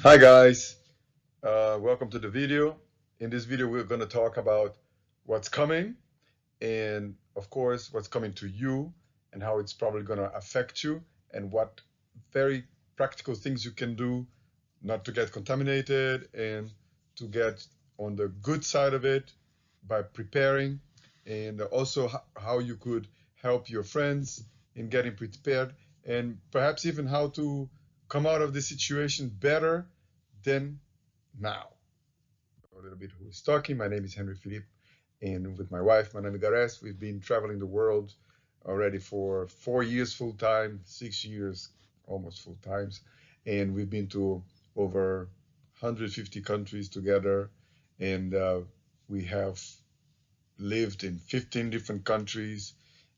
Hi guys, welcome to the video. In this video, we're going to talk about what's coming and of course, what's coming to you and how it's probably going to affect you and what very practical things you can do not to get contaminated and to get on the good side of it by preparing, and also how you could help your friends in getting prepared, and perhaps even how to come out of the situation better than now. A little bit who is talking. My name is Henri-Philippe, and with my wife, my name is Gares, we've been traveling the world already for 4 years full time, 6 years almost full times, and we've been to over 150 countries together, and we have lived in 15 different countries,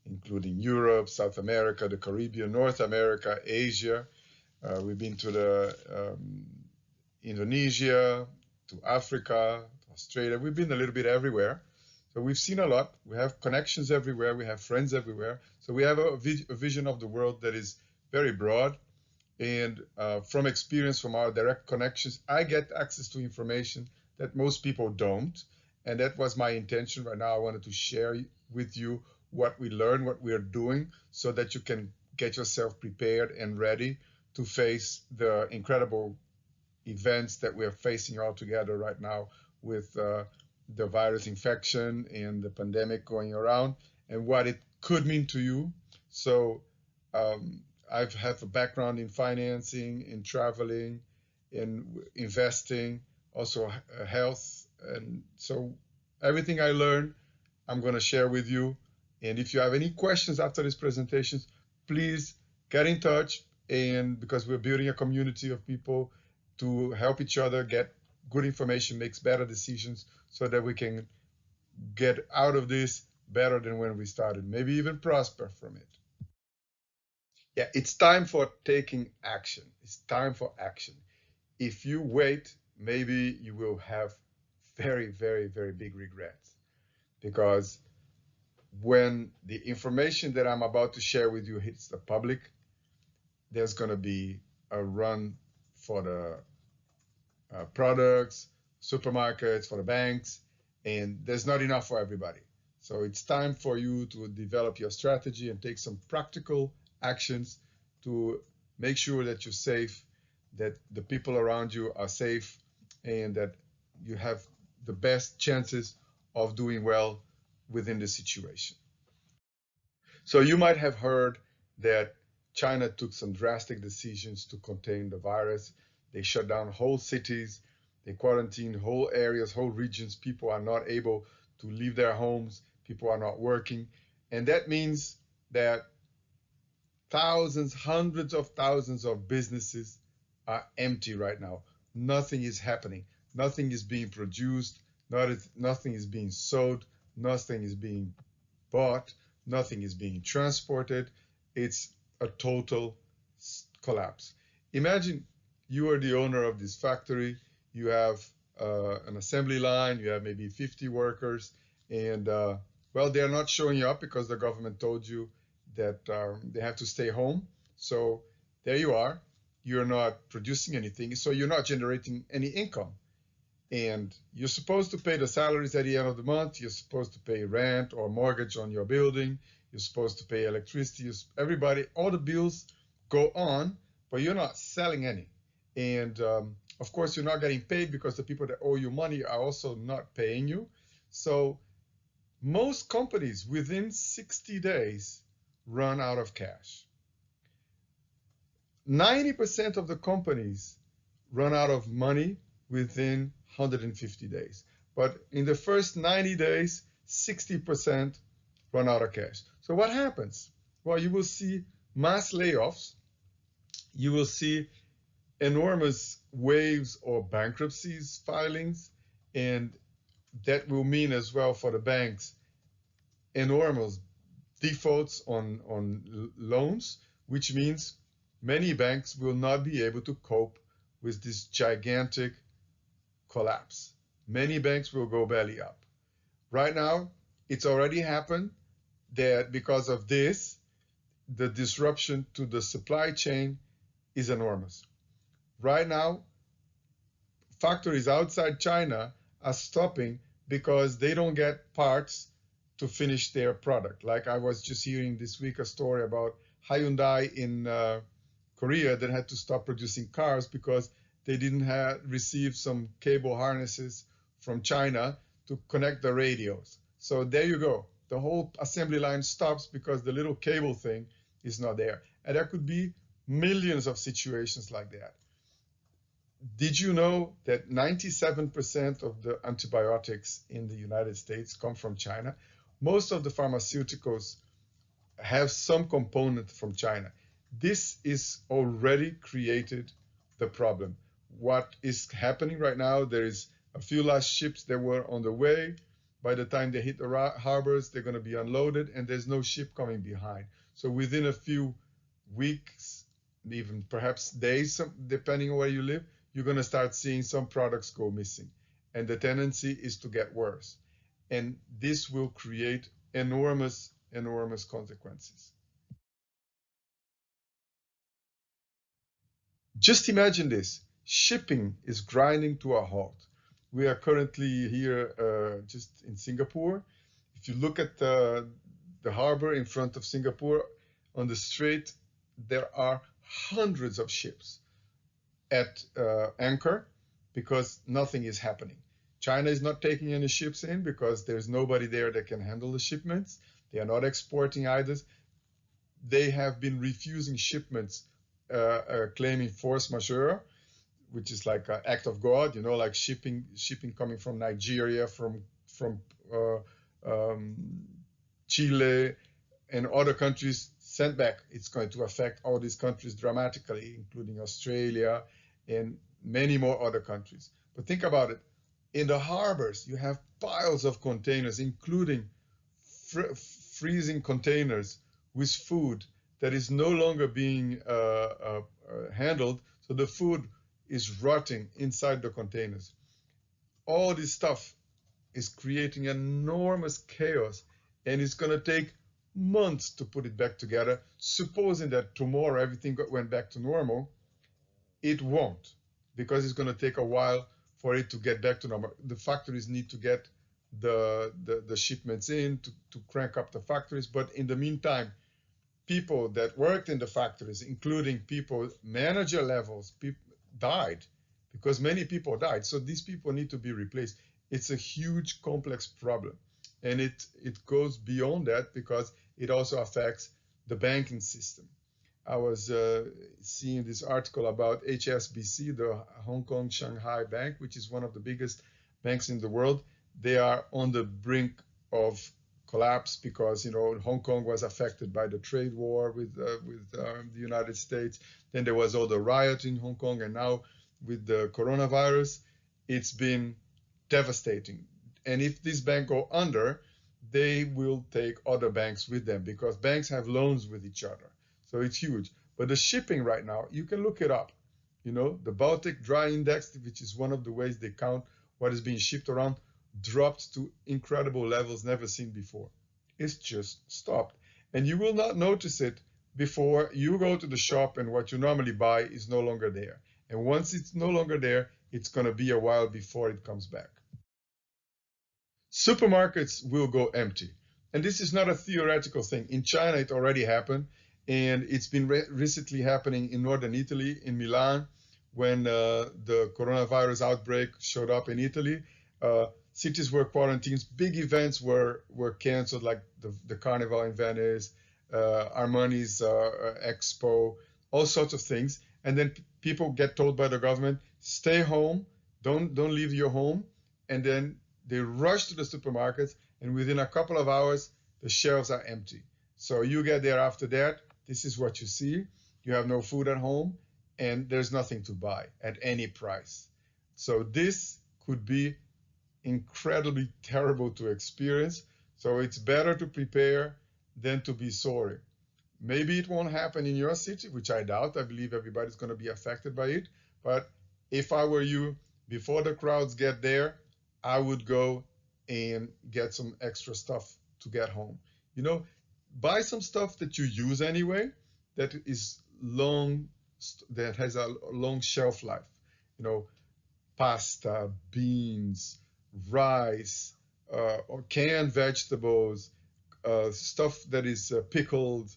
including Europe, South America, the Caribbean, North America, Asia. We've been to the Indonesia, to Africa, to Australia. We've been a little bit everywhere. So we've seen a lot. We have connections everywhere. We have friends everywhere. So we have a vision of the world that is very broad. And from experience, from our direct connections, I get access to information that most people don't. And that was my intention. Right now, I wanted to share with you what we learn, what we are doing, so that you can get yourself prepared and ready to face the incredible events that we are facing all together right now with the virus infection and the pandemic going around and what it could mean to you. So I've had a background in financing, in traveling, in investing, also health. And so everything I learned, I'm going to share with you. And if you have any questions after this presentation, please get in touch. And because we're building a community of people to help each other get good information, makes better decisions, so that we can get out of this better than when we started, maybe even prosper from it. Yeah, it's time for taking action. It's time for action. If you wait, maybe you will have very, very, very big regrets, because when the information that I'm about to share with you hits the public, there's going to be a run for the products, supermarkets, for the banks, and there's not enough for everybody. So it's time for you to develop your strategy and take some practical actions to make sure that you're safe, that the people around you are safe, and that you have the best chances of doing well within the situation. So you might have heard that China took some drastic decisions to contain the virus. They shut down whole cities, they quarantined whole areas, whole regions. People are not able to leave their homes, people are not working. And that means that thousands, hundreds of thousands of businesses are empty right now. Nothing is happening. Nothing is being produced. Nothing is being sold. Nothing is being bought. Nothing is being transported. It's a total collapse. Imagine you are the owner of this factory. You have an assembly line. You have maybe 50 workers. And, well, they're not showing up because the government told you that they have to stay home. So there you are. You're not producing anything. So you're not generating any income. And you're supposed to pay the salaries at the end of the month. You're supposed to pay rent or mortgage on your building. You're supposed to pay electricity. Everybody, all the bills go on, but you're not selling any. And of course, you're not getting paid because the people that owe you money are also not paying you. So most companies within 60 days run out of cash. 90% of the companies run out of money within 150 days. But in the first 90 days, 60% run out of cash. So what happens? Well, you will see mass layoffs. You will see enormous waves or bankruptcies filings. And that will mean as well for the banks, enormous defaults on loans, which means many banks will not be able to cope with this gigantic collapse. Many banks will go belly up. Right now, it's already happened that because of this, the disruption to the supply chain is enormous. Right now, factories outside China are stopping because they don't get parts to finish their product. Like I was just hearing this week a story about Hyundai in Korea that had to stop producing cars because they didn't receive some cable harnesses from China to connect the radios. So there you go. The whole assembly line stops because the little cable thing is not there. And there could be millions of situations like that. Did you know that 97% of the antibiotics in the United States come from China? Most of the pharmaceuticals have some component from China. This is already created the problem. What is happening right now, there is a few last ships that were on the way. By the time they hit the harbors, they're going to be unloaded, and there's no ship coming behind. So within a few weeks, even perhaps days, depending on where you live, you're going to start seeing some products go missing. And the tendency is to get worse. And this will create enormous consequences. Just imagine this. Shipping is grinding to a halt. We are currently here just in Singapore. If you look at the harbor in front of Singapore on the strait, there are hundreds of ships at anchor because nothing is happening. China is not taking any ships in because there's nobody there that can handle the shipments. They are not exporting either. They have been refusing shipments, claiming force majeure, which is like an act of God, you know, like shipping coming from Nigeria, from Chile, and other countries sent back. It's going to affect all these countries dramatically, including Australia and many more other countries. But think about it. In the harbors, you have piles of containers, including freezing containers with food that is no longer being handled. So the food is rotting inside the containers. All this stuff is creating enormous chaos, and it's going to take months to put it back together. Supposing that tomorrow everything went back to normal, it won't, because it's going to take a while for it to get back to normal. The factories need to get the shipments in to crank up the factories. But in the meantime, people that worked in the factories, including people, manager levels, died because many people died. So these people need to be replaced. It's a huge, complex problem. And it goes beyond that because it also affects the banking system. I was seeing this article about HSBC, the Hong Kong Shanghai Bank, which is one of the biggest banks in the world. They are on the brink of collapse because, you know, Hong Kong was affected by the trade war with the United States. Then there was all the riot in Hong Kong, and now with the coronavirus, it's been devastating. And if this bank go under, they will take other banks with them because banks have loans with each other. So it's huge. But the shipping right now, you can look it up. You know, the Baltic Dry Index, which is one of the ways they count what is being shipped around, dropped to incredible levels never seen before. It's just stopped. And you will not notice it before you go to the shop and what you normally buy is no longer there. And once it's no longer there, it's going to be a while before it comes back. Supermarkets will go empty. And this is not a theoretical thing. In China, it already happened. And it's been recently happening in northern Italy, in Milan, when the coronavirus outbreak showed up in Italy. Cities were quarantined. Big events were canceled, like the Carnival in Venice, Armani's Expo, all sorts of things. And then people get told by the government, stay home, don't leave your home. And then they rush to the supermarkets, and within a couple of hours, the shelves are empty. So you get there after that, this is what you see. You have no food at home, and there's nothing to buy at any price. So this could be incredibly terrible to experience. So it's better to prepare than to be sorry. Maybe it won't happen in your city, which I doubt. I believe everybody's going to be affected by it. But if I were you, before the crowds get there, I would go and get some extra stuff to get home. You know, buy some stuff that you use anyway, that is long, that has a long shelf life. You know, pasta, beans, rice, or canned vegetables, stuff that is pickled,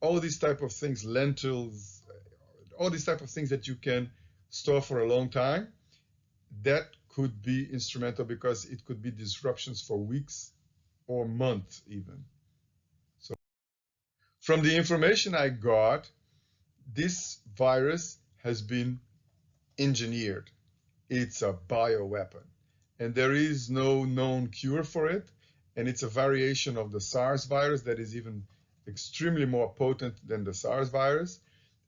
all these type of things, lentils, all these type of things that you can store for a long time. That could be instrumental because it could be disruptions for weeks or months even. So from the information I got, this virus has been engineered. It's a bioweapon, and there is no known cure for it. And it's a variation of the SARS virus that is even extremely more potent than the SARS virus.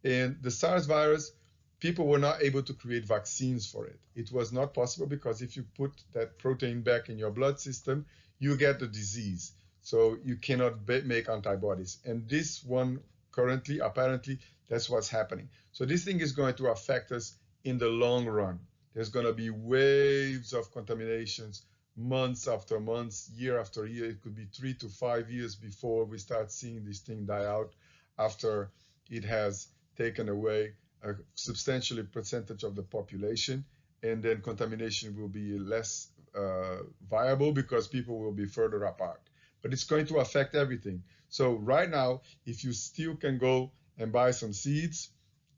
And the SARS virus, people were not able to create vaccines for it. It was not possible because if you put that protein back in your blood system, you get the disease. So you cannot make antibodies. And this one currently, apparently, that's what's happening. So this thing is going to affect us in the long run. There's going to be waves of contaminations, months after months, year after year. It could be 3 to 5 years before we start seeing this thing die out after it has taken away a substantial percentage of the population. And then contamination will be less viable because people will be further apart. But it's going to affect everything. So right now, if you still can go and buy some seeds,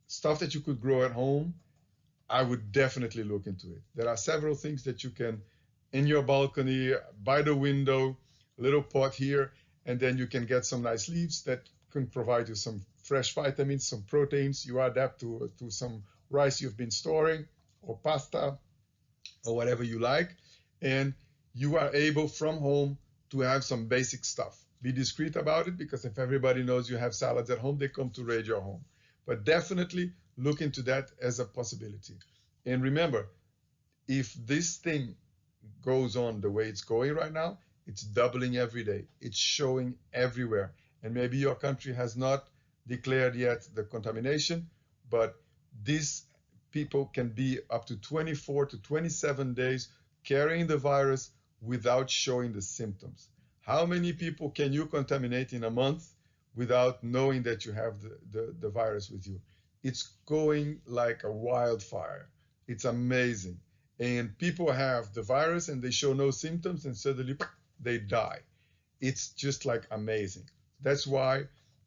stuff that you could grow at home, I would definitely look into it. There are several things that you can, in your balcony, by the window, a little pot here, and then you can get some nice leaves that can provide you some fresh vitamins, some proteins. You adapt to some rice you've been storing, or pasta, or whatever you like, and you are able from home to have some basic stuff. Be discreet about it, because if everybody knows you have salads at home, they come to raid your home. But definitely look into that as a possibility. And remember, if this thing goes on the way it's going right now, it's doubling every day. It's showing everywhere. And maybe your country has not declared yet the contamination, but these people can be up to 24 to 27 days carrying the virus without showing the symptoms. How many people can you contaminate in a month without knowing that you have the virus with you? It's going like a wildfire. It's amazing. And people have the virus and they show no symptoms and suddenly they die. It's just like amazing. That's why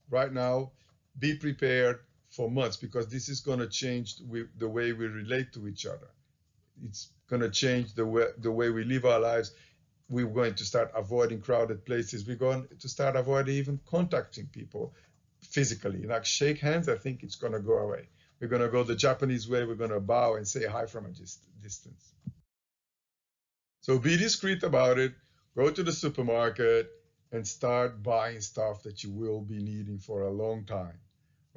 right now, be prepared for months, because this is going to change the way we relate to each other. It's going to change the way we live our lives. We're going to start avoiding crowded places. We're going to start avoiding even contacting people physically. Like shake hands, I think it's going to go away. We're going to go the Japanese way. We're going to bow and say hi from a distance. So be discreet about it. Go to the supermarket and start buying stuff that you will be needing for a long time.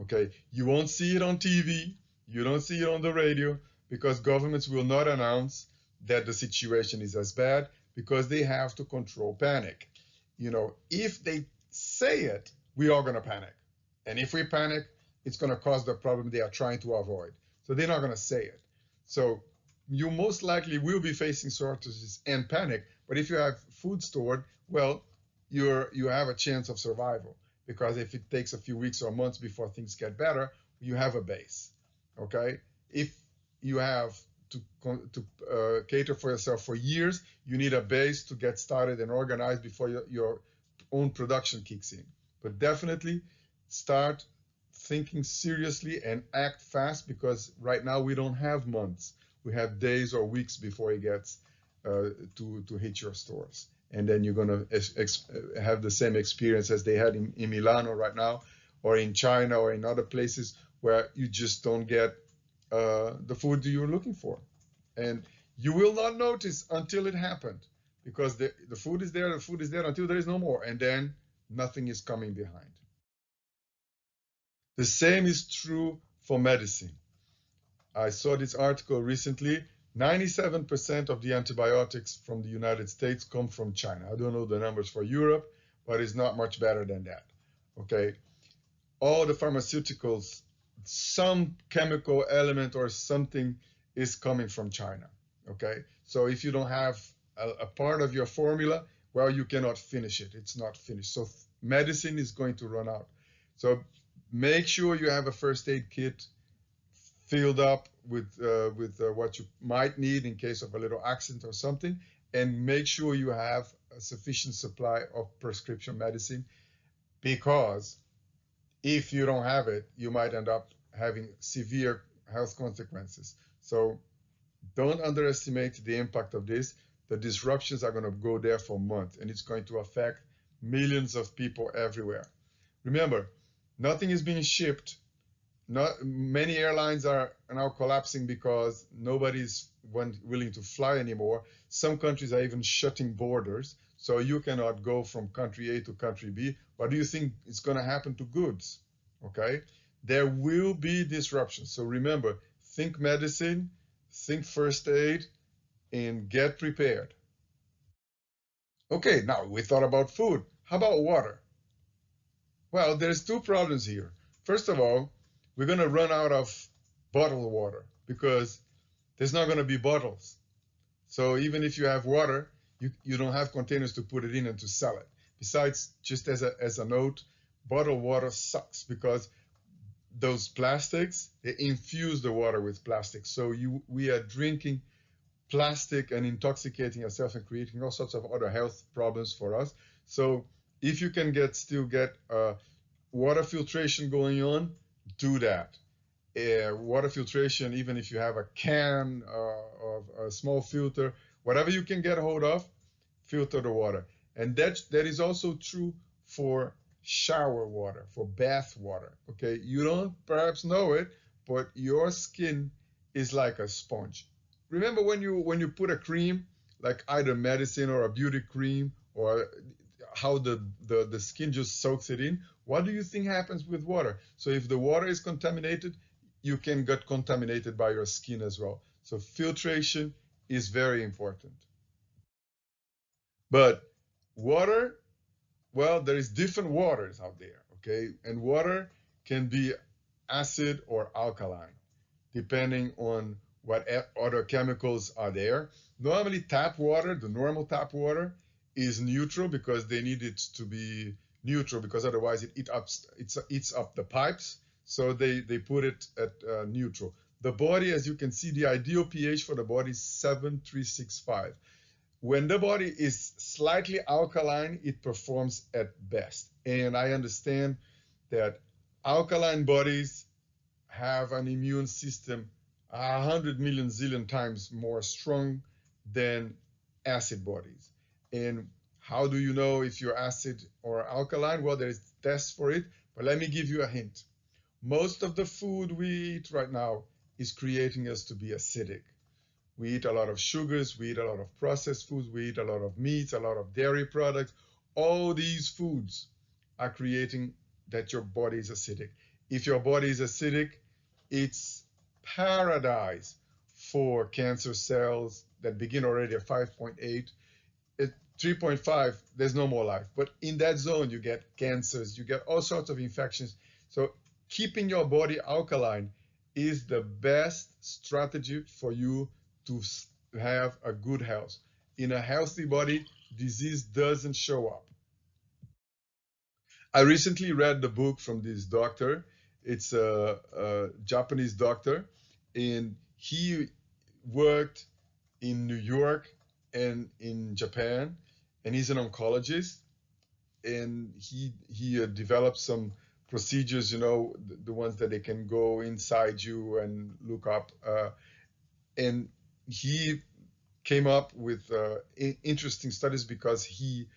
Okay, you won't see it on TV, you don't see it on the radio, because governments will not announce that the situation is as bad, because they have to control panic. You know, if they say it, we are going to panic. And if we panic, it's going to cause the problem they are trying to avoid. So they're not going to say it. So you most likely will be facing shortages and panic. But if you have food stored, well, you have a chance of survival. Because if it takes a few weeks or months before things get better, you have a base, okay? If you have to cater for yourself for years, you need a base to get started and organized before your own production kicks in. But definitely start thinking seriously and act fast, because right now we don't have months. We have days or weeks before it gets to hit your stores. And then you're going to have the same experience as they had in Milano right now, or in China, or in other places where you just don't get the food you're looking for. And you will not notice until it happened, because the food is there until there is no more, and then nothing is coming behind. The same is true for medicine. I saw this article recently. 97% of the antibiotics from the United States come from China. I don't know the numbers for Europe, but it's not much better than that, okay? All the pharmaceuticals, some chemical element or something is coming from China, okay? So if you don't have a part of your formula, well, you cannot finish it. It's not finished. So medicine is going to run out. So make sure you have a first aid kit filled up with what you might need in case of a little accident or something, and make sure you have a sufficient supply of prescription medicine, because if you don't have it, you might end up having severe health consequences. So don't underestimate the impact of this. The disruptions are going to go there for months, and it's going to affect millions of people everywhere. Remember, nothing is being shipped. Not many airlines are now collapsing because nobody's willing to fly anymore. Some countries are even shutting borders, so you cannot go from country A to country B. What do you think is going to happen to goods? Okay, there will be disruptions. So remember, think medicine, think first aid, and get prepared. Okay, now we thought about food. How about water? Well, there's two problems here. First of all, we're going to run out of bottled water because there's not going to be bottles. So even if you have water, you don't have containers to put it in and to sell it. Besides, just as a note, bottled water sucks because those plastics, they infuse the water with plastic. So we are drinking plastic and intoxicating ourselves and creating all sorts of other health problems for us. So if you can still get water filtration going on, do that. Water filtration, even if you have a can of a small filter, whatever you can get a hold of, filter the water. And that is also true for shower water, for bath water. Okay, you don't perhaps know it, but your skin is like a sponge. Remember when you put a cream, like either medicine or a beauty cream, or how the skin just soaks it in? What do you think happens with water? So if the water is contaminated, you can get contaminated by your skin as well. So filtration is very important. But water, well, there is different waters out there, okay? And water can be acid or alkaline, depending on what other chemicals are there. Normally tap water, the normal tap water, is neutral because they need it to be neutral, because otherwise it eats up the pipes. So they put it at neutral. The body, as you can see, the ideal pH for the body is 7.365. When the body is slightly alkaline, it performs at best. And I understand that alkaline bodies have an immune system 100 million zillion times more strong than acid bodies. And how do you know if you're acid or alkaline? Well, there's tests for it, but let me give you a hint. Most of the food we eat right now is creating us to be acidic. We eat a lot of sugars, we eat a lot of processed foods, we eat a lot of meats, a lot of dairy products. All these foods are creating that your body is acidic. If your body is acidic, it's paradise for cancer cells that begin already at 5.8. At 3.5, there's no more life. But in that zone, you get cancers, you get all sorts of infections. So keeping your body alkaline is the best strategy for you to have a good health. In a healthy body, disease doesn't show up. I recently read the book from this doctor. It's a Japanese doctor, and he worked in New York and in Japan, and he's an oncologist, and he developed some procedures, the ones that they can go inside you and look up, and he came up with interesting studies because he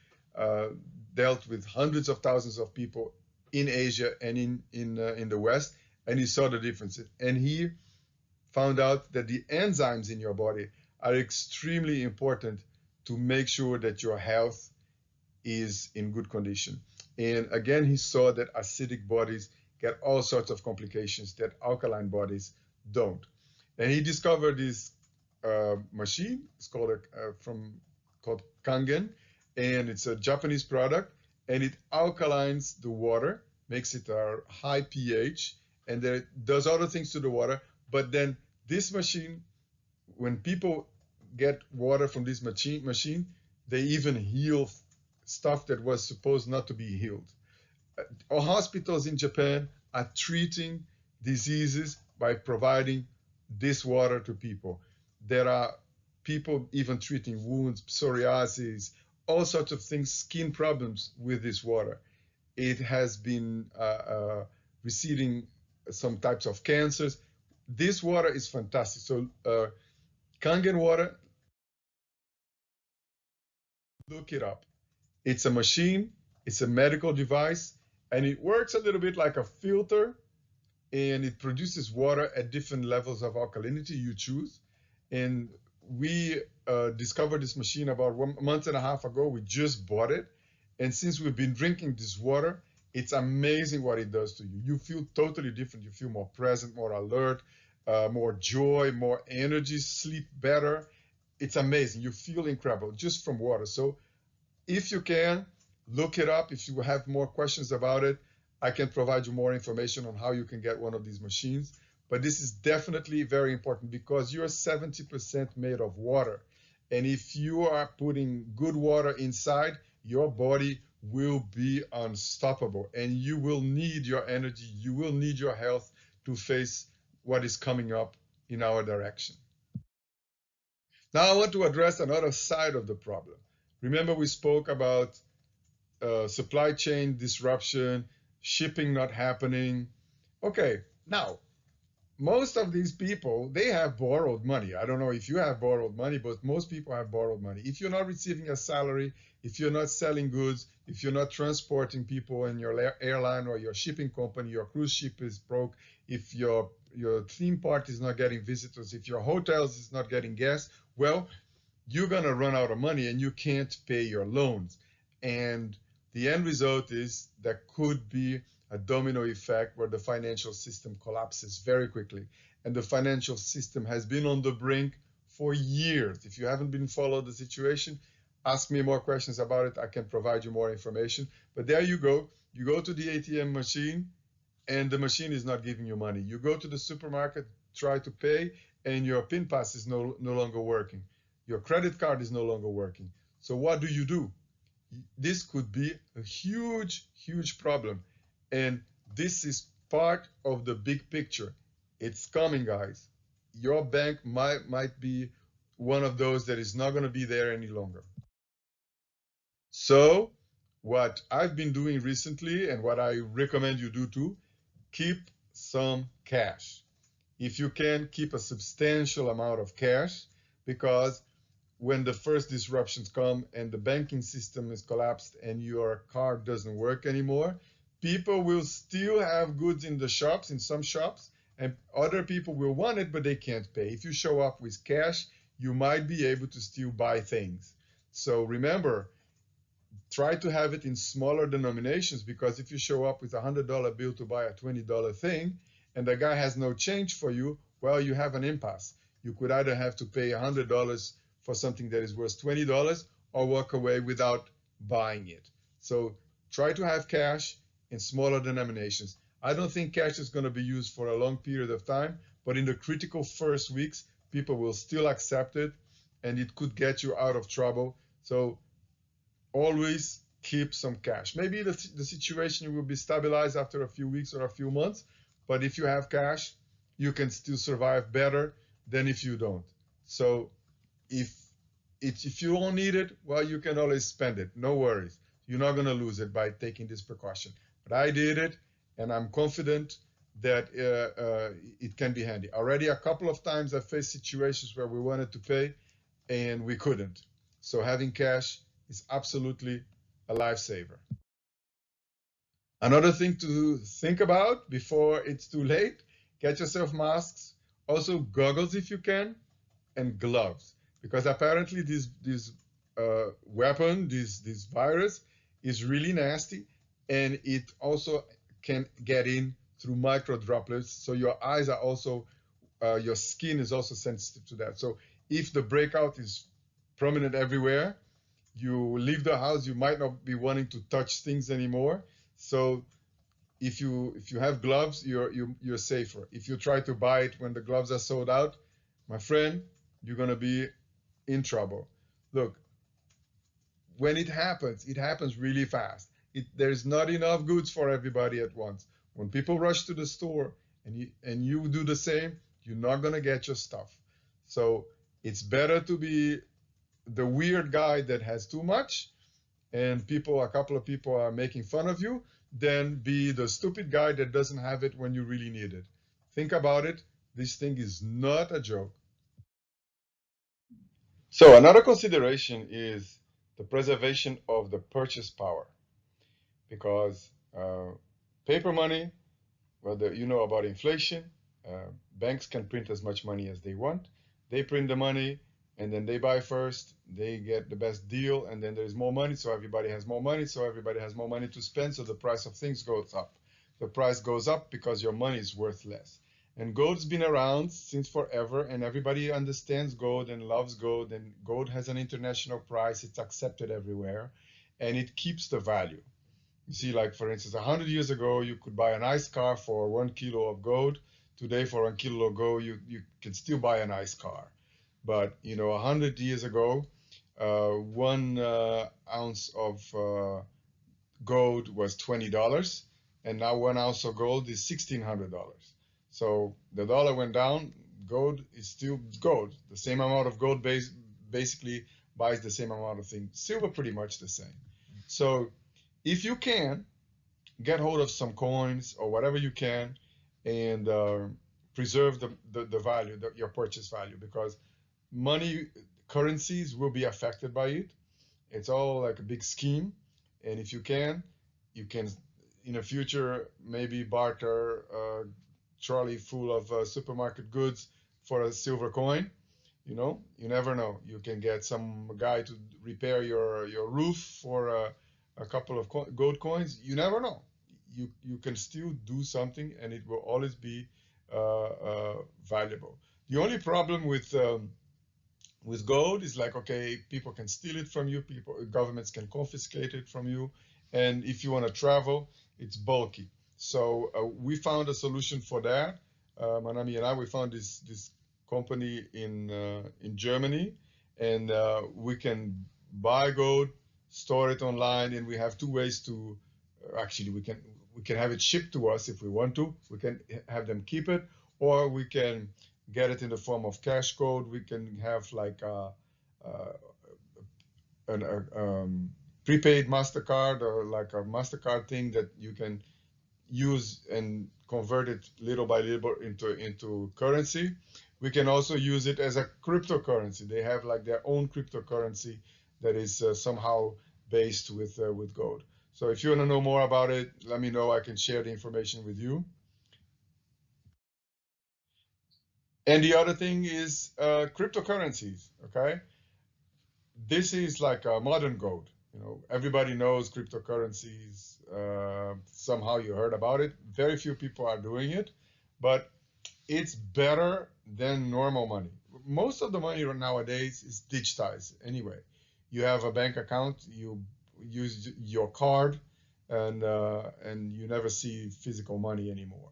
dealt with hundreds of thousands of people in Asia and in the West, and he saw the differences. And he found out that the enzymes in your body are extremely important to make sure that your health is in good condition. And again, he saw that acidic bodies get all sorts of complications that alkaline bodies don't. And he discovered this machine. It's called Kangen, and it's a Japanese product, and it alkalines the water, makes it a high pH, and then it does other things to the water. But then this machine, when people get water from this machine, they even heal stuff that was supposed not to be healed. Hospitals in Japan are treating diseases by providing this water to people. There are people even treating wounds, psoriasis, all sorts of things, skin problems with this water. It has been receding some types of cancers. This water is fantastic. So Kangen water, look it up. It's a machine, it's a medical device, and it works a little bit like a filter, and it produces water at different levels of alkalinity you choose. And we discovered this machine about 1.5 months ago. We just bought it. And since we've been drinking this water, it's amazing what it does to you. You feel totally different. You feel more present, more alert, more joy, more energy, sleep better. It's amazing. You feel incredible just from water. So if you can, look it up. If you have more questions about it, I can provide you more information on how you can get one of these machines. But this is definitely very important because you're 70% made of water. And if you are putting good water inside, your body will be unstoppable. And you will need your energy, you will need your health to face what is coming up in our direction. Now I want to address another side of the problem. Remember we spoke about supply chain disruption, shipping not happening. Okay, now most of these people, they have borrowed money. I don't know if you have borrowed money, but most people have borrowed money. If you're not receiving a salary, if you're not selling goods, if you're not transporting people in your airline or your shipping company, your cruise ship is broke, if your theme park is not getting visitors, if your hotels is not getting guests, well, you're gonna run out of money and you can't pay your loans. And the end result is there could be a domino effect where the financial system collapses very quickly. And the financial system has been on the brink for years. If you haven't been following the situation, ask me more questions about it. I can provide you more information. But there you go. You go to the ATM machine and the machine is not giving you money. You go to the supermarket, try to pay, and your PIN pass is no longer working. Your credit card is no longer working. So what do? This could be a huge, huge problem. And this is part of the big picture. It's coming, guys. Your bank might be one of those that is not going to be there any longer. So what I've been doing recently and what I recommend you do too, keep some cash. If you can, keep a substantial amount of cash, because when the first disruptions come and the banking system is collapsed and your card doesn't work anymore, people will still have goods in the shops, in some shops, and other people will want it, but they can't pay. If you show up with cash, you might be able to still buy things. So remember, try to have it in smaller denominations, because if you show up with a $100 bill to buy a $20 thing and the guy has no change for you, well, you have an impasse. You could either have to pay $100 for something that is worth $20 or walk away without buying it. So try to have cash in smaller denominations. I don't think cash is going to be used for a long period of time, but in the critical first weeks, people will still accept it and it could get you out of trouble. So always keep some cash. Maybe the situation will be stabilized after a few weeks or a few months, but if you have cash, you can still survive better than if you don't. So if you don't need it, well, you can always spend it. No worries. You're not going to lose it by taking this precaution. But I did it, and I'm confident that it can be handy. Already a couple of times I faced situations where we wanted to pay and we couldn't. So having cash is absolutely a lifesaver. Another thing to think about before it's too late, get yourself masks, also goggles if you can, and gloves. Because apparently this weapon, this virus, is really nasty, and it also can get in through micro droplets. So your eyes are also, your skin is also sensitive to that. So if the breakout is prominent everywhere, you leave the house, you might not be wanting to touch things anymore. So if you have gloves, you're safer. If you try to buy it when the gloves are sold out, my friend, you're gonna be in trouble. Look, when it happens really fast. There's not enough goods for everybody at once. When people rush to the store and you do the same, you're not gonna get your stuff. So it's better to be the weird guy that has too much and a couple of people are making fun of you, than be the stupid guy that doesn't have it when you really need it. Think about it. This thing is not a joke. So another consideration is the preservation of the purchase power, because paper money, whether you know about inflation, banks can print as much money as they want. They print the money and then they buy first, they get the best deal, and then there's more money, so everybody has more money, so everybody has more money to spend, so the price of things goes up. The price goes up because your money is worth less. And gold's been around since forever, and everybody understands gold and loves gold, and gold has an international price, it's accepted everywhere, and it keeps the value. You see, like for instance, 100 years ago, you could buy a nice car for 1 kilo of gold. Today, for 1 kilo of gold, you can still buy a nice car. But 100 years ago, 1 ounce of gold was $20, and now 1 ounce of gold is $1,600. So the dollar went down. Gold is still gold. The same amount of gold basically buys the same amount of things. Silver pretty much the same. So if you can get hold of some coins or whatever you can, and preserve the value, your purchase value, because money currencies will be affected by it. It's all like a big scheme, and if you can in the future maybe barter a trolley full of supermarket goods for a silver coin. You never know. You can get some guy to repair your roof for a couple of gold coins. You never know. You can still do something, and it will always be valuable. The only problem with gold is like, okay, people can steal it from you, governments can confiscate it from you, and if you want to travel, it's bulky. So we found a solution for that. Manami and I, we found this company in Germany, and we can buy gold, store it online, and we have two ways to actually we can have it shipped to us if we want to. We can have them keep it, or we can get it in the form of cash code. We can have like a prepaid MasterCard, or like a MasterCard thing that you can use and convert it little by little into currency. We can also use it as a cryptocurrency. They have like their own cryptocurrency that is somehow based with gold. So if you want to know more about it, let me know. I can share the information with you. And the other thing is cryptocurrencies. Okay, this is like a modern gold. Everybody knows cryptocurrencies. Somehow you heard about it. Very few people are doing it, but it's better than normal money. Most of the money nowadays is digitized anyway. You have a bank account, you use your card, and you never see physical money anymore.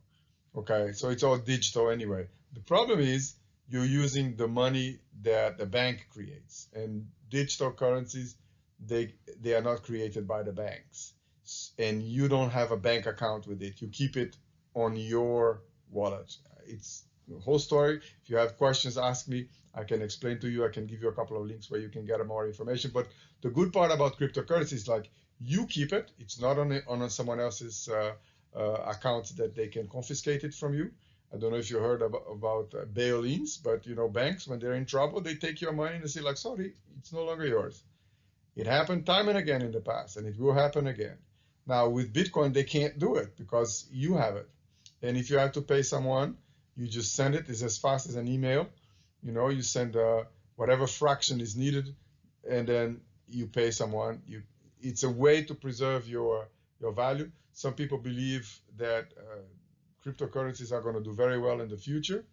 Okay, so it's all digital anyway. The problem is you're using the money that the bank creates, and digital currencies, they are not created by the banks, and you don't have a bank account with it. You keep it on your wallet. It's the whole story. If you have questions, ask me. I can explain to you. I can give you a couple of links where you can get more information. But the good part about cryptocurrency is like you keep it. It's not on someone else's account that they can confiscate it from you. I don't know if you heard about bail-ins, but banks, when they're in trouble, they take your money and they say like, sorry, it's no longer yours. It happened time and again in the past, and it will happen again. Now with Bitcoin, they can't do it because you have it. And if you have to pay someone, you just send it. It's as fast as an email. You send whatever fraction is needed, and then you pay someone. It's a way to preserve your value. Some people believe that cryptocurrencies are going to do very well in the future.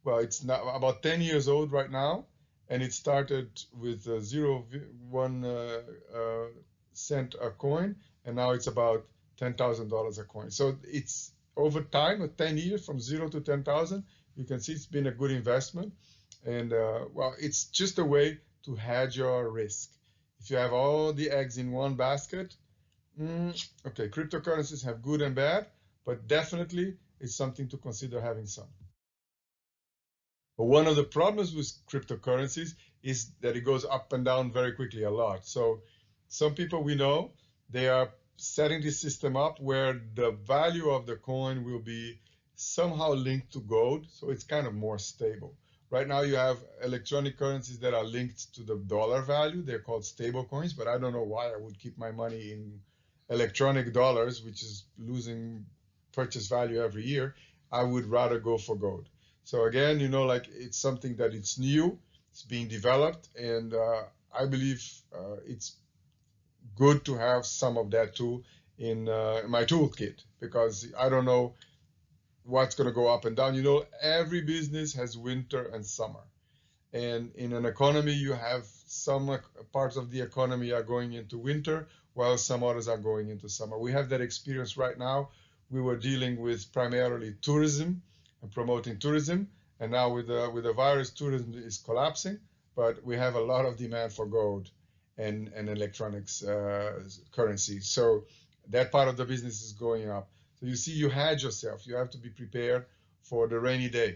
Well, it's now about 10 years old right now, and it started with 0.01 cent a coin, and now it's about $10,000 a coin. So it's over time, of 10 years, from 0 to 10,000, you can see it's been a good investment. And well, it's just a way to hedge your risk. If you have all the eggs in one basket, okay, cryptocurrencies have good and bad, but definitely it's something to consider having some. But one of the problems with cryptocurrencies is that it goes up and down very quickly a lot. So some people we know, they are setting this system up where the value of the coin will be somehow linked to gold, so it's kind of more stable. Right now you have electronic currencies that are linked to the dollar value. They're called stable coins, but I don't know why I would keep my money in electronic dollars, which is losing purchase value every year. I would rather go for gold. So again, like it's something that it's new, it's being developed, and I believe it's good to have some of that too in my toolkit, because I don't know what's going to go up and down. Every business has winter and summer. And in an economy, you have some parts of the economy are going into winter, while some others are going into summer. We have that experience right now. We were dealing with primarily tourism and promoting tourism. And now with the virus, tourism is collapsing, but we have a lot of demand for gold and electronics currency. So that part of the business is going up. So you see, you hedge yourself. You have to be prepared for the rainy day.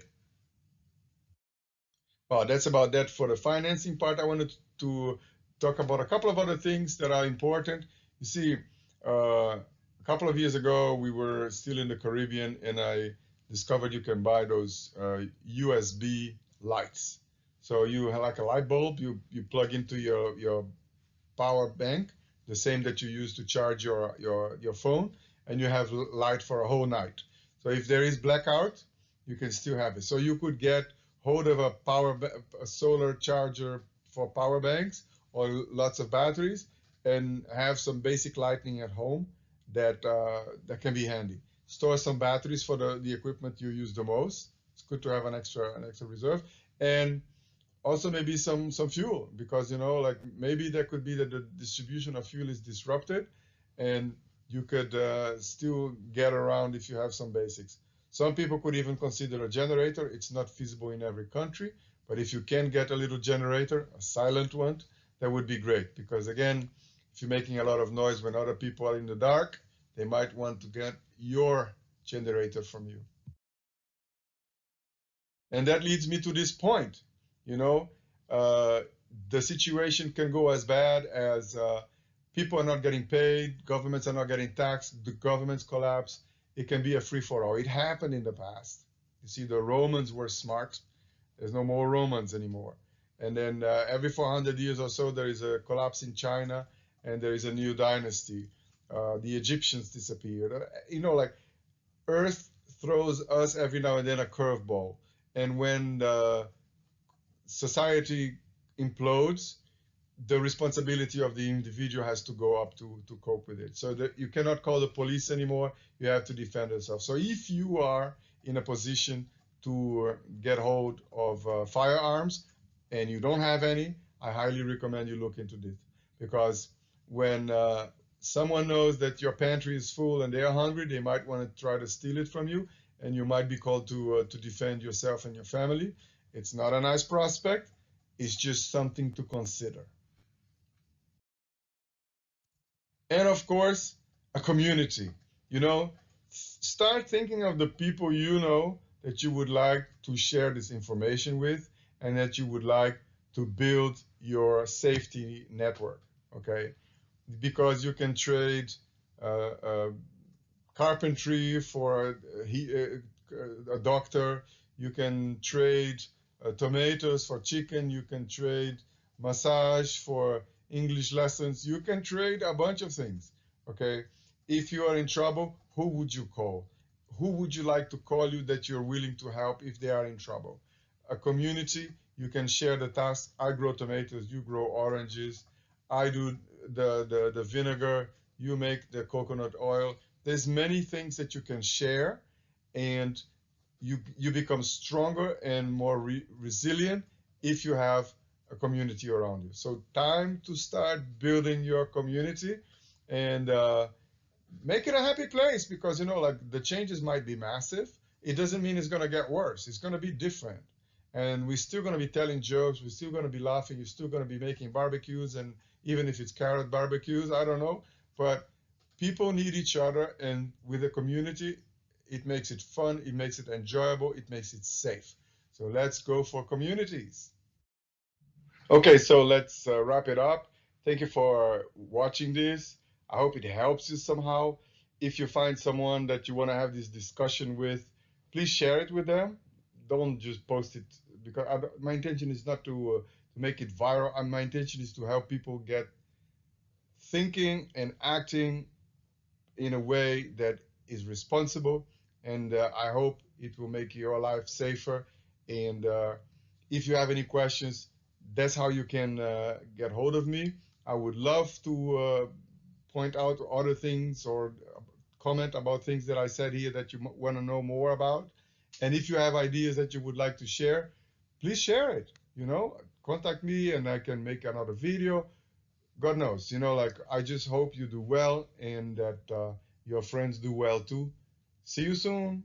Well, that's about that for the financing part. I wanted to talk about a couple of other things that are important. You see, a couple of years ago, we were still in the Caribbean, and I discovered you can buy those USB lights. So you have like a light bulb, you plug into your power bank, the same that you use to charge your phone, and you have light for a whole night. So if there is blackout, you can still have it. So you could get hold of a solar charger for power banks or lots of batteries, and have some basic lighting at home that can be handy. Store some batteries for the equipment you use the most. It's good to have an extra reserve, and also maybe some fuel, because like maybe there could be that the distribution of fuel is disrupted, and you could still get around if you have some basics. Some people could even consider a generator. It's not feasible in every country, but if you can get a little generator, a silent one, that would be great, because again, if you're making a lot of noise when other people are in the dark, they might want to get your generator from you. And that leads me to this point. The situation can go as bad as people are not getting paid, governments are not getting taxed, the governments collapse. It can be a free-for-all. It happened in the past. You see, the Romans were smart. There's no more Romans anymore. And then every 400 years or so, there is a collapse in China, and there is a new dynasty. The Egyptians disappeared. Like Earth throws us every now and then a curveball. And when society implodes, the responsibility of the individual has to go up to cope with it. So that you cannot call the police anymore. You have to defend yourself. So if you are in a position to get hold of firearms and you don't have any, I highly recommend you look into this, because when someone knows that your pantry is full and they are hungry, they might want to try to steal it from you, and you might be called to defend yourself and your family. It's not a nice prospect. It's just something to consider. And of course, a community. Start thinking of the people that you would like to share this information with, and that you would like to build your safety network, okay? Because you can trade carpentry for a doctor, you can trade tomatoes for chicken, you can trade massage for English lessons, you can trade a bunch of things, okay? If you are in trouble, who would you call? Who would you like to call you that you're willing to help if they are in trouble? A community, you can share the task. I grow tomatoes, you grow oranges. I do the vinegar, you make the coconut oil. There's many things that you can share, and you become stronger and more resilient if you have a community around you. So time to start building your community, and make it a happy place, because like the changes might be massive. It doesn't mean it's going to get worse. It's going to be different, and we're still going to be telling jokes, we're still going to be laughing, you're still going to be making barbecues, and even if it's carrot barbecues, I don't know, but people need each other, and with a community, it makes it fun, it makes it enjoyable, it makes it safe. So let's go for communities. Okay, so let's wrap it up. Thank you for watching this. I hope it helps you somehow. If you find someone that you want to have this discussion with, please share it with them. Don't just post it because my intention is not to make it viral. And my intention is to help people get thinking and acting in a way that is responsible. And I hope it will make your life safer. And if you have any questions, that's how you can get hold of me. I would love to point out other things or comment about things that I said here that you want to know more about. And if you have ideas that you would like to share, please share it. Contact me and I can make another video. God knows, like I just hope you do well and that your friends do well too. See you soon.